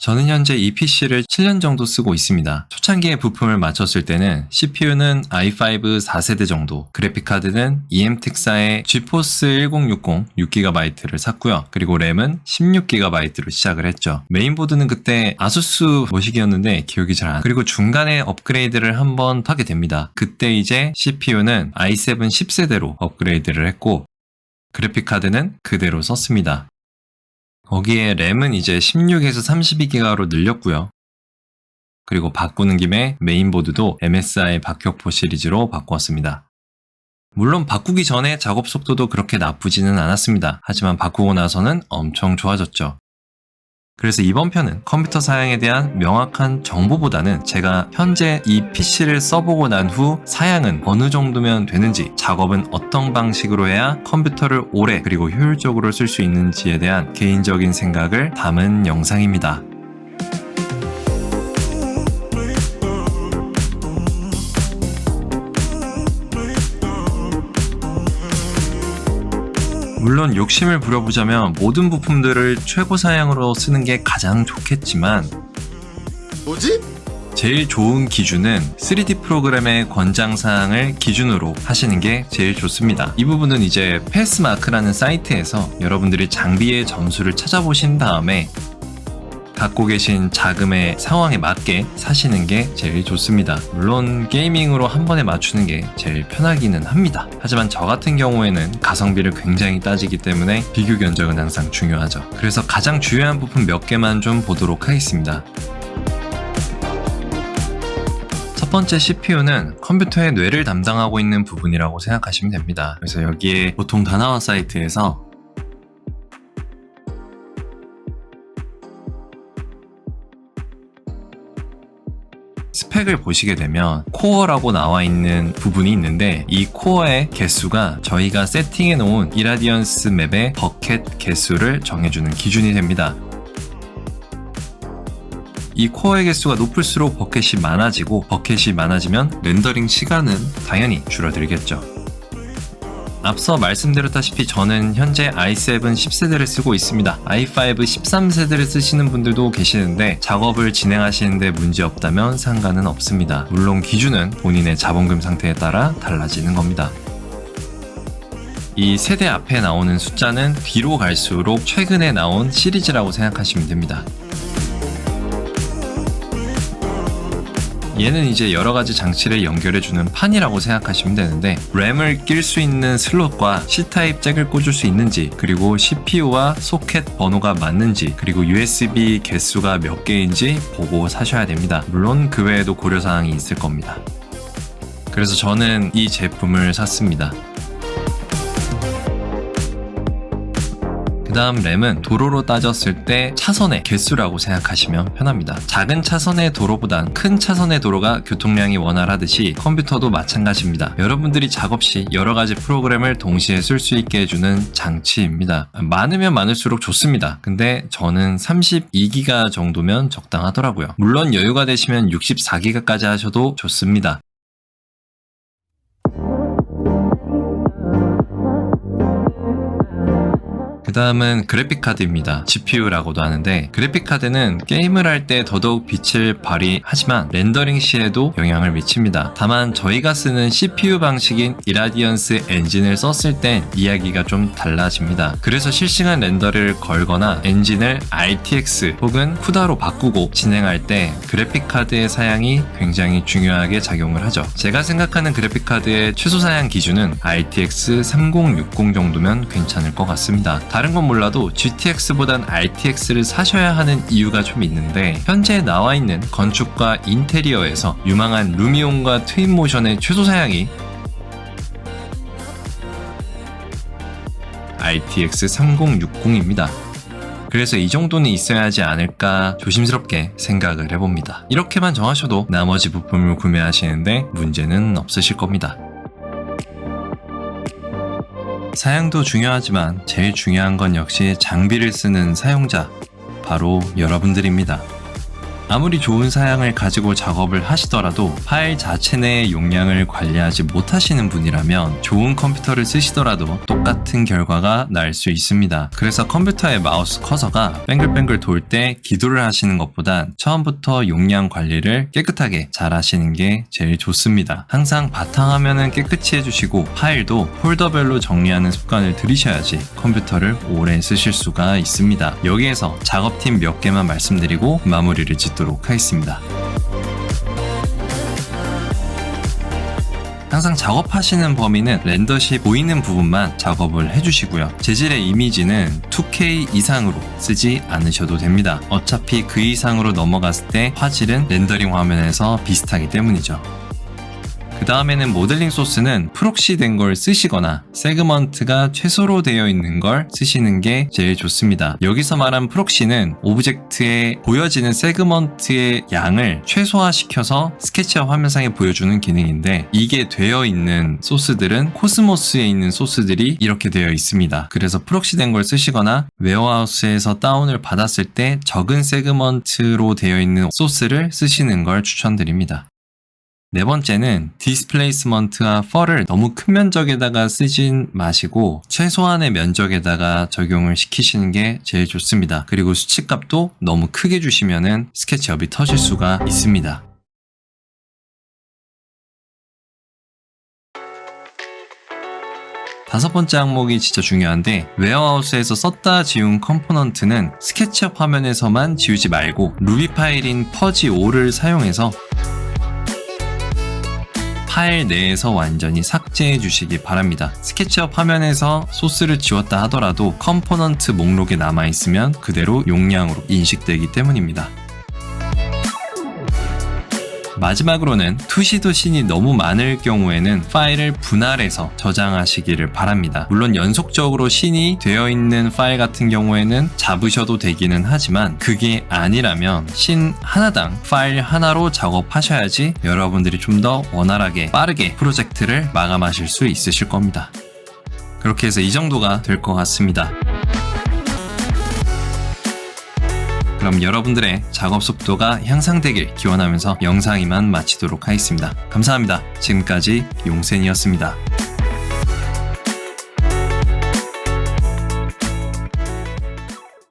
저는 현재 이 PC를 7년 정도 쓰고 있습니다. 초창기에 부품을 맞췄을 때는 CPU는 i5 4세대 정도, 그래픽카드는 EM텍사의 GeForce 1060 6GB를 샀고요. 그리고 램은 16GB로 시작을 했죠. 메인보드는 그때 아수스 뭐시기였는데 기억이 잘 안 나요. 그리고 중간에 업그레이드를 한번 하게 됩니다. 그때 이제 CPU는 i7 10세대로 업그레이드를 했고 그래픽카드는 그대로 썼습니다. 거기에 램은 이제 16에서 32기가로 늘렸고요. 그리고 바꾸는 김에 메인보드도 MSI 박혁포 시리즈로 바꾸었습니다. 물론 바꾸기 전에 작업 속도도 그렇게 나쁘지는 않았습니다. 하지만 바꾸고 나서는 엄청 좋아졌죠. 그래서 이번 편은 컴퓨터 사양에 대한 명확한 정보보다는 제가 현재 이 PC를 써보고 난 후 사양은 어느 정도면 되는지, 작업은 어떤 방식으로 해야 컴퓨터를 오래 그리고 효율적으로 쓸 수 있는지에 대한 개인적인 생각을 담은 영상입니다. 물론 욕심을 부려보자면 모든 부품들을 최고 사양으로 쓰는 게 가장 좋겠지만 뭐지? 제일 좋은 기준은 3D 프로그램의 권장사항을 기준으로 하시는 게 제일 좋습니다. 이 부분은 이제 패스마크라는 사이트에서 여러분들이 장비의 점수를 찾아보신 다음에 갖고 계신 자금의 상황에 맞게 사시는 게 제일 좋습니다. 물론 게이밍으로 한 번에 맞추는 게 제일 편하기는 합니다. 하지만 저 같은 경우에는 가성비를 굉장히 따지기 때문에 비교 견적은 항상 중요하죠. 그래서 가장 중요한 부품 몇 개만 좀 보도록 하겠습니다. 첫 번째 CPU는 컴퓨터의 뇌를 담당하고 있는 부분이라고 생각하시면 됩니다. 그래서 여기에 보통 다나와 사이트에서 스펙을 보시게 되면 코어라고 나와 있는 부분이 있는데 이 코어의 개수가 저희가 세팅해 놓은 이라디언스 맵의 버켓 개수를 정해주는 기준이 됩니다. 이 코어의 개수가 높을수록 버켓이 많아지고 버켓이 많아지면 렌더링 시간은 당연히 줄어들겠죠. 앞서 말씀드렸다시피 저는 현재 i7 10세대를 쓰고 있습니다. i5 13세대를 쓰시는 분들도 계시는데 작업을 진행하시는데 문제 없다면 상관은 없습니다. 물론 기준은 본인의 자본금 상태에 따라 달라지는 겁니다. 이 세대 앞에 나오는 숫자는 뒤로 갈수록 최근에 나온 시리즈라고 생각하시면 됩니다. 얘는 이제 여러가지 장치를 연결해주는 판이라고 생각하시면 되는데 램을 낄 수 있는 슬롯과 C타입 잭을 꽂을 수 있는지, 그리고 CPU와 소켓 번호가 맞는지, 그리고 USB 개수가 몇 개인지 보고 사셔야 됩니다. 물론 그 외에도 고려사항이 있을 겁니다. 그래서 저는 이 제품을 샀습니다. 그 다음 램은 도로로 따졌을 때 차선의 개수라고 생각하시면 편합니다. 작은 차선의 도로보단 큰 차선의 도로가 교통량이 원활하듯이 컴퓨터도 마찬가지입니다. 여러분들이 작업 시 여러가지 프로그램을 동시에 쓸 수 있게 해주는 장치입니다. 많으면 많을수록 좋습니다. 근데 저는 32기가 정도면 적당하더라고요. 물론 여유가 되시면 64기가까지 하셔도 좋습니다. 그 다음은 그래픽카드입니다. GPU라고도 하는데 그래픽카드는 게임을 할 때 더더욱 빛을 발휘하지만 렌더링 시에도 영향을 미칩니다. 다만 저희가 쓰는 CPU 방식인 이라디언스 엔진을 썼을 땐 이야기가 좀 달라집니다. 그래서 실시간 렌더를 걸거나 엔진을 RTX 혹은 쿠다로 바꾸고 진행할 때 그래픽카드의 사양이 굉장히 중요하게 작용을 하죠. 제가 생각하는 그래픽카드의 최소 사양 기준은 RTX 3060 정도면 괜찮을 것 같습니다. 다른 건 몰라도 GTX보단 RTX를 사셔야 하는 이유가 좀 있는데 현재 나와 있는 건축과 인테리어에서 유망한 루미온과 트윈모션의 최소 사양이 RTX 3060입니다. 그래서 이 정도는 있어야 하지 않을까 조심스럽게 생각을 해봅니다. 이렇게만 정하셔도 나머지 부품을 구매하시는데 문제는 없으실 겁니다. 사양도 중요하지만 제일 중요한 건 역시 장비를 쓰는 사용자, 바로 여러분들입니다. 아무리 좋은 사양을 가지고 작업을 하시더라도 파일 자체 내의 용량을 관리하지 못하시는 분이라면 좋은 컴퓨터를 쓰시더라도 똑같은 결과가 날 수 있습니다. 그래서 컴퓨터의 마우스 커서가 뱅글뱅글 돌 때 기도를 하시는 것보단 처음부터 용량 관리를 깨끗하게 잘 하시는 게 제일 좋습니다. 항상 바탕화면은 깨끗이 해주시고 파일도 폴더별로 정리하는 습관을 들이셔야지 컴퓨터를 오래 쓰실 수가 있습니다. 여기에서 작업팀 몇 개만 말씀드리고 마무리를 짓도록 하겠습니다. 항상 작업하시는 범위는 렌더시 보이는 부분만 작업을 해주시고요. 재질의 이미지는 2K 이상으로 쓰지 않으셔도 됩니다. 어차피 그 이상으로 넘어갔을 때 화질은 렌더링 화면에서 비슷하기 때문이죠. 그 다음에는 모델링 소스는 프록시 된 걸 쓰시거나 세그먼트가 최소로 되어 있는 걸 쓰시는 게 제일 좋습니다. 여기서 말한 프록시는 오브젝트에 보여지는 세그먼트의 양을 최소화시켜서 스케치업 화면상에 보여주는 기능인데, 이게 되어 있는 소스들은 코스모스에 있는 소스들이 이렇게 되어 있습니다. 그래서 프록시 된 걸 쓰시거나 웨어하우스에서 다운을 받았을 때 적은 세그먼트로 되어 있는 소스를 쓰시는 걸 추천드립니다. 네 번째는 디스플레이스먼트와 펄을 너무 큰 면적에다가 쓰진 마시고 최소한의 면적에다가 적용을 시키시는 게 제일 좋습니다. 그리고 수치값도 너무 크게 주시면은 스케치업이 터질 수가 있습니다. 다섯 번째 항목이 진짜 중요한데, 웨어하우스에서 썼다 지운 컴포넌트는 스케치업 화면에서만 지우지 말고 루비 파일인 퍼지5를 사용해서 파일 내에서 완전히 삭제해 주시기 바랍니다. 스케치업 화면에서 소스를 지웠다 하더라도 컴포넌트 목록에 남아있으면 그대로 용량으로 인식되기 때문입니다. 마지막으로는 투시도 씬이 너무 많을 경우에는 파일을 분할해서 저장하시기를 바랍니다. 물론 연속적으로 씬이 되어 있는 파일 같은 경우에는 잡으셔도 되기는 하지만, 그게 아니라면 씬 하나당 파일 하나로 작업하셔야지 여러분들이 좀 더 원활하게 빠르게 프로젝트를 마감하실 수 있으실 겁니다. 그렇게 해서 이 정도가 될 것 같습니다. 그럼 여러분들의 작업 속도가 향상되길 기원하면서 영상 이만 마치도록 하겠습니다. 감사합니다. 지금까지 용센이었습니다.